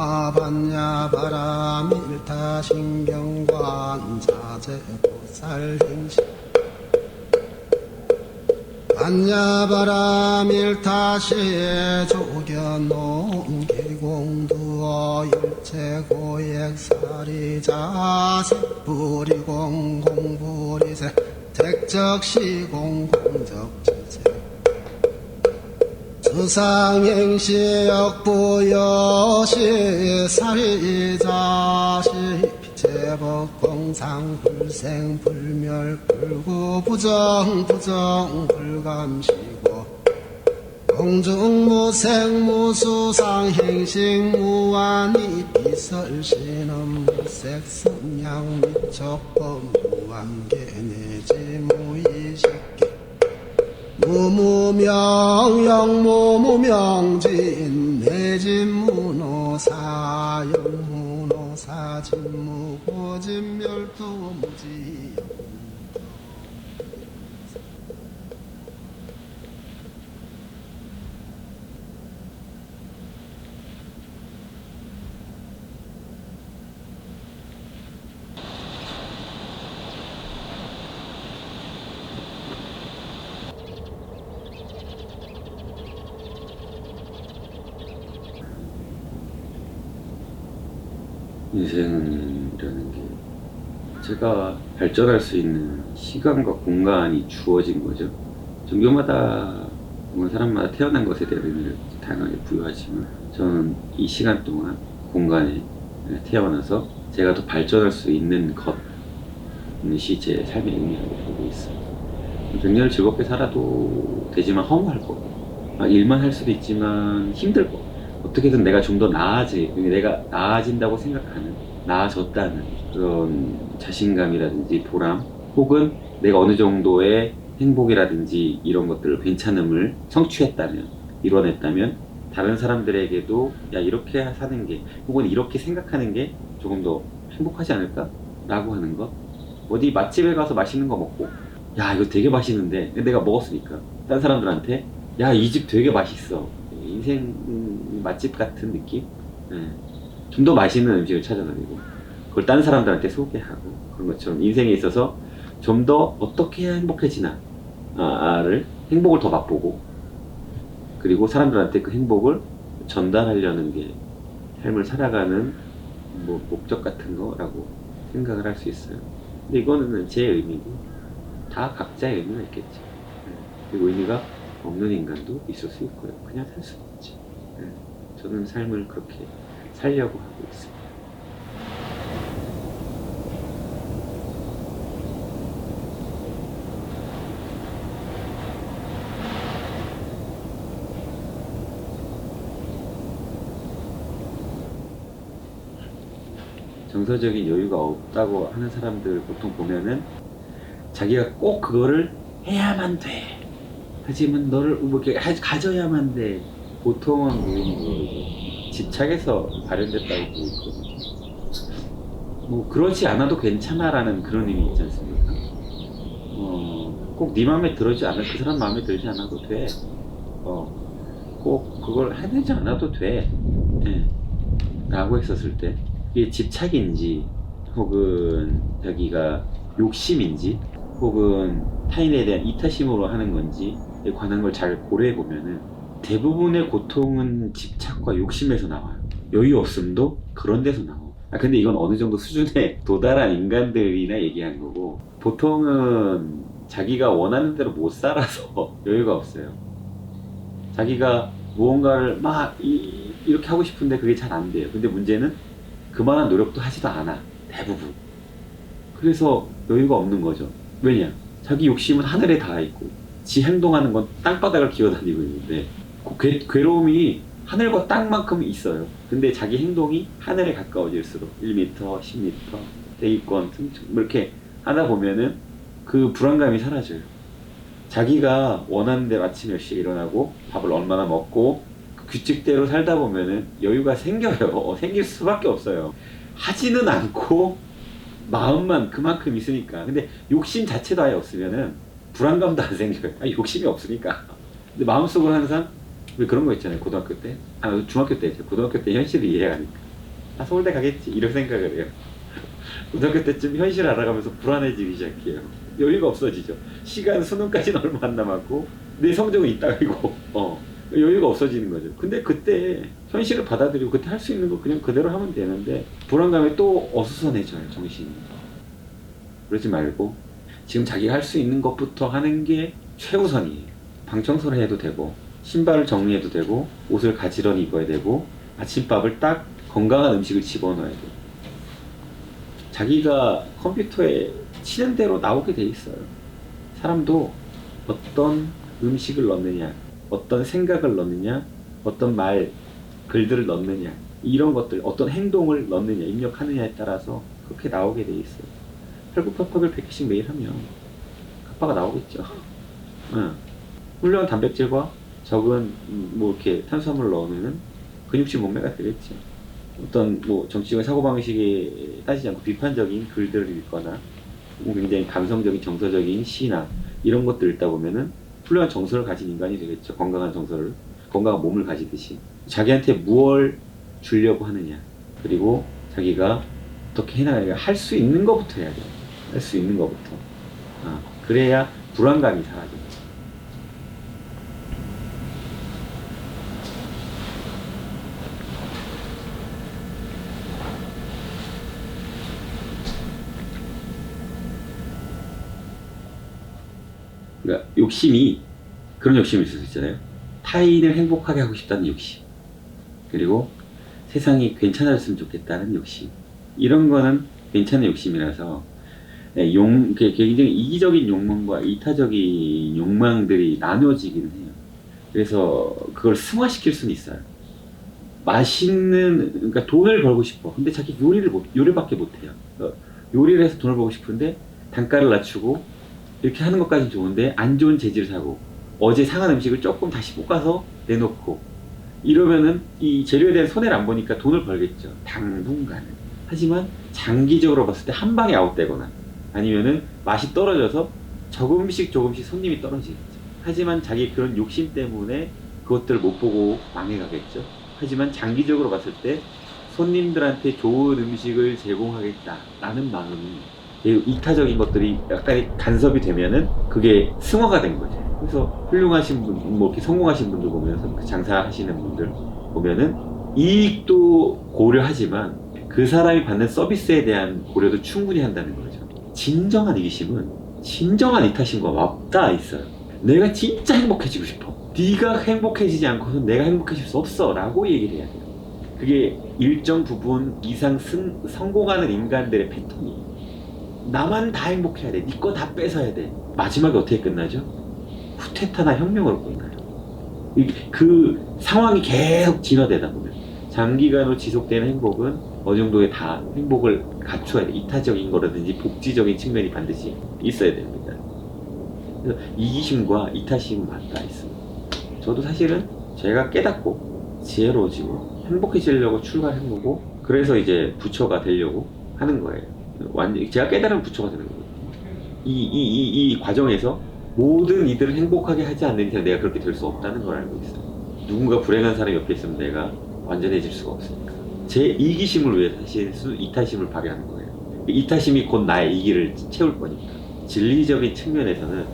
반야 바람 일타 신경관 자재 보살 행시 반야 바람 일타시에 조견농 계공두어 일체 고액 사리 자식 부리공 공부리세 택적시공 공적지세 주상행시 역부여시 사리자시 제법공상 불생 불멸 불구 부정 부정 불감시고 공중무생 무수상 행식 무한이 비설신음 무색 성량 미적법 무한계내지 무의식계 무무명 영무무명진 내진무노사 영무노사 진무고진멸도무지 인생이라는 게 제가 발전할 수 있는 시간과 공간이 주어진 거죠. 종교마다 뭔가 사람마다 태어난 것에 대한 의미를 다양하게 부여하지만 저는 이 시간 동안 공간에 태어나서 제가 더 발전할 수 있는 것이 제 삶의 의미라고 보고 있습니다. 100년을 즐겁게 살아도 되지만 허무할 거고 일만 할 수도 있지만 힘들 거고 어떻게든 내가 좀 더 내가 나아진다고 생각하는, 나아졌다는 그런 자신감이라든지 보람, 혹은 내가 어느 정도의 행복이라든지 이런 것들을 괜찮음을 성취했다면, 이뤄냈다면 다른 사람들에게도 야 이렇게 사는 게, 혹은 이렇게 생각하는 게 조금 더 행복하지 않을까? 라고 하는 것. 어디 맛집에 가서 맛있는 거 먹고 야 이거 되게 맛있는데 내가 먹었으니까 딴 사람들한테 야 이 집 되게 맛있어, 인생 맛집 같은 느낌? 좀 더 맛있는 음식을 찾아다니고 그걸 다른 사람들한테 소개하고, 그런 것처럼 인생에 있어서 좀 더 어떻게 해야 행복해지나를 행복을 더 맛보고, 그리고 사람들한테 그 행복을 전달하려는 게 삶을 살아가는 목적 같은 거라고 생각을 할 수 있어요. 근데 이거는 제 의미고 다 각자의 의미가 있겠죠. 그리고 의미가 없는 인간도 있을 수 있고요. 그냥 살 수도 있지. 저는 삶을 그렇게 살려고 하고 있습니다. 정서적인 여유가 없다고 하는 사람들 보통 보면은 자기가 꼭 그거를 해야만 돼. 하지만 너를 뭐 이렇게 가져야만 돼. 보통은 집착에서 발현됐다고 보고 있거든요. 뭐 그러지 않아도 괜찮아라는 그런 의미 있지 않습니까? 꼭 네 마음에 들지 않아, 그 사람 마음에 들지 않아도 돼. 꼭 그걸 해내지 않아도 돼. 라고 했었을 때 이게 집착인지, 혹은 자기가 욕심인지, 혹은 타인에 대한 이타심으로 하는 건지에 관한 걸 잘 고려해 보면은 대부분의 고통은 집착과 욕심에서 나와요. 여유 없음도 그런 데서 나와요. 근데 이건 어느 정도 수준에 도달한 인간들이나 얘기한 거고, 보통은 자기가 원하는 대로 못 살아서 여유가 없어요. 자기가 무언가를 막 이렇게 하고 싶은데 그게 잘 안 돼요. 근데 문제는 그만한 노력도 하지도 않아, 대부분. 그래서 여유가 없는 거죠. 왜냐? 자기 욕심은 하늘에 닿아 있고 지 행동하는 건 땅바닥을 기어다니고 있는데 괴로움이 하늘과 땅만큼 있어요. 근데 자기 행동이 하늘에 가까워질수록 1m, 10m, 대기권, 이렇게 하다 보면은 그 불안감이 사라져요. 자기가 원하는 대로 아침 몇 시에 일어나고 밥을 얼마나 먹고 그 규칙대로 살다 보면은 여유가 생겨요. 생길 수밖에 없어요. 하지는 않고 마음만 그만큼 있으니까. 근데 욕심 자체도 아예 없으면은 불안감도 안 생겨요. 욕심이 없으니까. 근데 마음속으로 항상 왜 그런 거 있잖아요. 고등학교 때, 중학교 때, 고등학교 때 현실을 이해하니까 아, 서울대 가겠지 이런 생각을 해요. 고등학교 때쯤 현실을 알아가면서 불안해지기 시작해요. 여유가 없어지죠. 시간 수능까지는 얼마 안 남았고 내 성적은 이따위고 여유가 없어지는 거죠. 근데 그때 현실을 받아들이고 그때 할 수 있는 거 그냥 그대로 하면 되는데 불안감에 또 어수선해져요, 정신이. 그러지 말고 지금 자기가 할 수 있는 것부터 하는 게 최우선이에요. 방 청소를 해도 되고 신발을 정리해도 되고 옷을 가지런히 입어야 되고 아침밥을 딱 건강한 음식을 집어넣어야 돼요. 자기가 컴퓨터에 치는 대로 나오게 돼 있어요. 사람도 어떤 음식을 넣느냐, 어떤 생각을 넣느냐, 어떤 말, 글들을 넣느냐, 이런 것들, 어떤 행동을 넣느냐, 입력하느냐에 따라서 그렇게 나오게 돼 있어요. 팔굽혀펴기를 100개씩 매일 하면 갑바가 나오겠죠. 응. 훌륭한 단백질과 적은 뭐 이렇게 탄수화물을 넣으면은 근육질 몸매가 되겠죠. 어떤 뭐 정치적인 사고방식에 따지지 않고 비판적인 글들을 읽거나 굉장히 감성적인 정서적인 시나 이런 것들 읽다 보면은 훌륭한 정서를 가진 인간이 되겠죠. 건강한 정서를, 건강한 몸을 가지듯이. 자기한테 무엇을 주려고 하느냐, 그리고 자기가 어떻게 해나가냐, 할 수 있는 것부터 해야 돼요. 할 수 있는 것부터. 그래야 불안감이 사라져요. 그러니까 욕심이, 그런 욕심이 있을 수 있잖아요. 타인을 행복하게 하고 싶다는 욕심, 그리고 세상이 괜찮아졌으면 좋겠다는 욕심, 이런 거는 괜찮은 욕심이라서 굉장히 이기적인 욕망과 이타적인 욕망들이 나눠지기는 해요. 그래서 그걸 승화시킬 수는 있어요. 그러니까 돈을 벌고 싶어. 근데 자기 요리밖에 못해요. 요리를 해서 돈을 벌고 싶은데 단가를 낮추고 이렇게 하는 것까지는 좋은데 안 좋은 재질을 사고 어제 상한 음식을 조금 다시 볶아서 내놓고 이러면은 이 재료에 대한 손해를 안 보니까 돈을 벌겠죠, 당분간은. 하지만 장기적으로 봤을 때 한 방에 아웃되거나 아니면은 맛이 떨어져서 조금씩 손님이 떨어지겠죠. 하지만 자기 그런 욕심 때문에 그것들을 못 보고 망해가겠죠. 하지만 장기적으로 봤을 때 손님들한테 좋은 음식을 제공하겠다라는 마음이, 이타적인 것들이 약간 간섭이 되면은 그게 승화가 된 거죠. 그래서 훌륭하신 분, 뭐 이렇게 성공하신 분들 보면서, 장사하시는 분들 보면은 이익도 고려하지만 그 사람이 받는 서비스에 대한 고려도 충분히 한다는 거죠. 진정한 이기심은 진정한 이타심과 맞닿아 있어요. 내가 진짜 행복해지고 싶어. 네가 행복해지지 않고서 내가 행복해질 수 없어 라고 얘기를 해야 돼요. 그게 일정 부분 이상 성공하는 인간들의 패턴이에요. 나만 다 행복해야 돼. 네 거 다 뺏어야 돼. 마지막에 어떻게 끝나죠? 쿠데타나 혁명으로 끝나요. 그 상황이 계속 진화되다 보면 장기간으로 지속되는 행복은 어느 정도의 다 행복을 갖춰야 돼. 이타적인 거라든지 복지적인 측면이 반드시 있어야 됩니다. 그래서 이기심과 이타심은 맞닿아 있습니다. 저도 사실은 제가 깨닫고 지혜로워지고 행복해지려고 출가한 거고, 그래서 이제 부처가 되려고 하는 거예요. 완전 제가 깨달은 부처가 되는 거거든요. 이 과정에서 모든 이들을 행복하게 하지 않는 이상 내가 그렇게 될 수 없다는 걸 알고 있어요. 누군가 불행한 사람이 옆에 있으면 내가 완전해질 수가 없으니까. 제 이기심을 위해 사실 이타심을 발휘하는 거예요. 이타심이 곧 나의 이기를 채울 거니까. 진리적인 측면에서는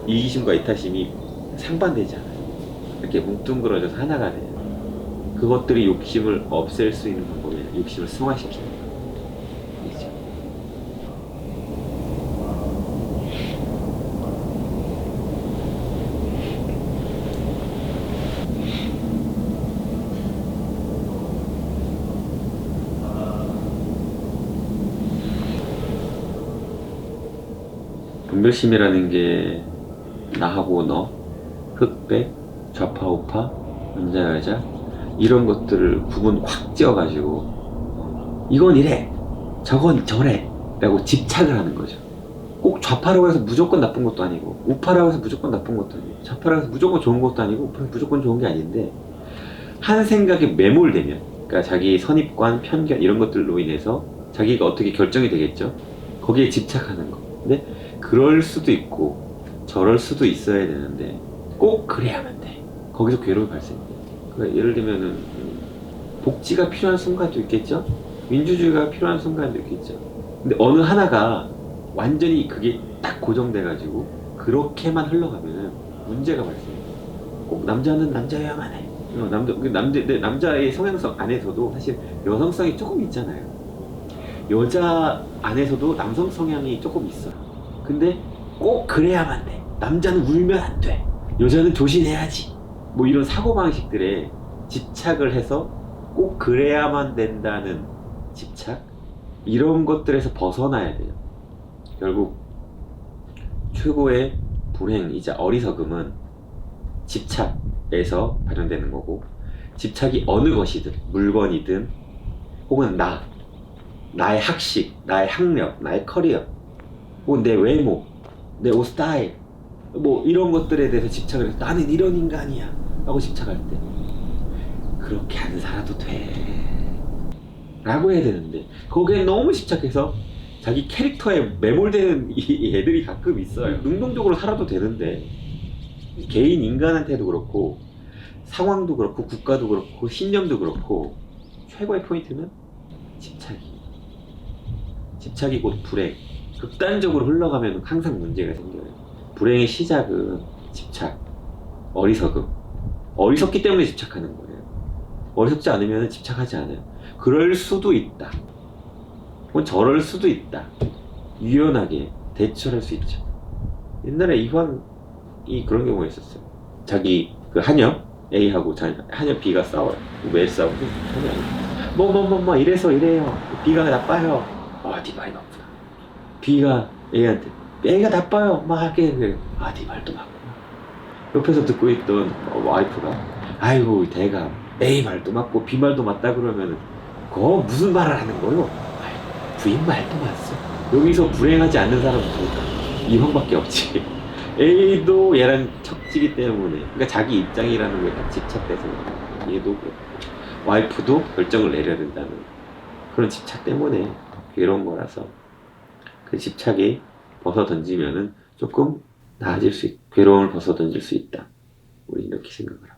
이기심과 이타심이 상반되지 않아요. 이렇게 뭉뚱그러져서 하나가 돼요. 그것들이 욕심을 없앨 수 있는 방법이에요. 욕심을 승화시키는 거. 분별심이라는 게 나하고 너, 흑백, 좌파 우파, 남자 여자 이런 것들을 구분 확 지어가지고 이건 이래, 저건 저래 라고 집착을 하는 거죠. 꼭 좌파라고 해서 무조건 나쁜 것도 아니고 우파라고 해서 무조건 나쁜 것도 아니고 좌파라고 해서 무조건 좋은 것도 아니고 우파라고 무조건 좋은 게 아닌데, 한 생각에 매몰되면, 그러니까 자기 선입관, 편견 이런 것들로 인해서 자기가 어떻게 결정이 되겠죠. 거기에 집착하는 거. 근데 그럴 수도 있고 저럴 수도 있어야 되는데 꼭 그래야만 돼. 거기서 괴로움이 발생돼. 그러니까 예를 들면은 복지가 필요한 순간도 있겠죠. 민주주의가 필요한 순간도 있겠죠. 근데 어느 하나가 완전히 그게 딱 고정돼가지고 그렇게만 흘러가면 문제가 발생해요. 꼭 남자는 남자여야만 해. 남자의 성향성 안에서도 사실 여성성이 조금 있잖아요. 여자 안에서도 남성 성향이 조금 있어요. 근데 꼭 그래야만 돼. 남자는 울면 안 돼. 여자는 조신해야지. 뭐 이런 사고방식들에 집착을 해서 꼭 그래야만 된다는 집착? 이런 것들에서 벗어나야 돼요. 결국 최고의 불행이자 어리석음은 집착에서 발현되는 거고, 집착이 어느 것이든 물건이든 혹은 나의 학식, 나의 학력, 나의 커리어, 혹은 내 외모, 내 옷 스타일, 뭐 이런 것들에 대해서 집착을 해서 나는 이런 인간이야 하고 집착할 때 그렇게 안 살아도 돼 라고 해야 되는데, 거기에 너무 집착해서 자기 캐릭터에 매몰되는 이 애들이 가끔 있어요. 능동적으로 살아도 되는데, 개인 인간한테도 그렇고 상황도 그렇고 국가도 그렇고 신념도 그렇고 최고의 포인트는 집착이 곧 불행. 극단적으로 흘러가면 항상 문제가 생겨요. 불행의 시작은 집착, 어리석음. 어리석기 때문에 집착하는 거예요. 어리석지 않으면 집착하지 않아요. 그럴 수도 있다, 혹은 저럴 수도 있다, 유연하게 대처할 수 있죠. 옛날에 이황이 그런 경우가 있었어요. 자기 그 하녀 A하고 하녀 B가 싸워요. 왜 싸우고? 뭐 이래서 이래요. B가 나빠요. 네 말이 맞구나. B가 A한테 A가 나빠요 막 하게. 네 말도 맞구나. 옆에서 듣고 있던 와이프가 아이고 대가 A 말도 맞고 B 말도 맞다 그러면 그거 무슨 말을 하는 거요? 부인 말도 맞어. 여기서 불행하지 않는 사람은 누굴까? 이황밖에 없지. A도 얘랑 척지기 때문에, 그러니까 자기 입장이라는 게 집착돼서 얘도 그렇고 와이프도 결정을 내려야 된다는 그런 집착 때문에 괴로운 거라서, 그 집착이 벗어던지면은 조금 나아질 수 괴로움을 벗어던질 수 있다. 우리 이렇게 생각을 합니다.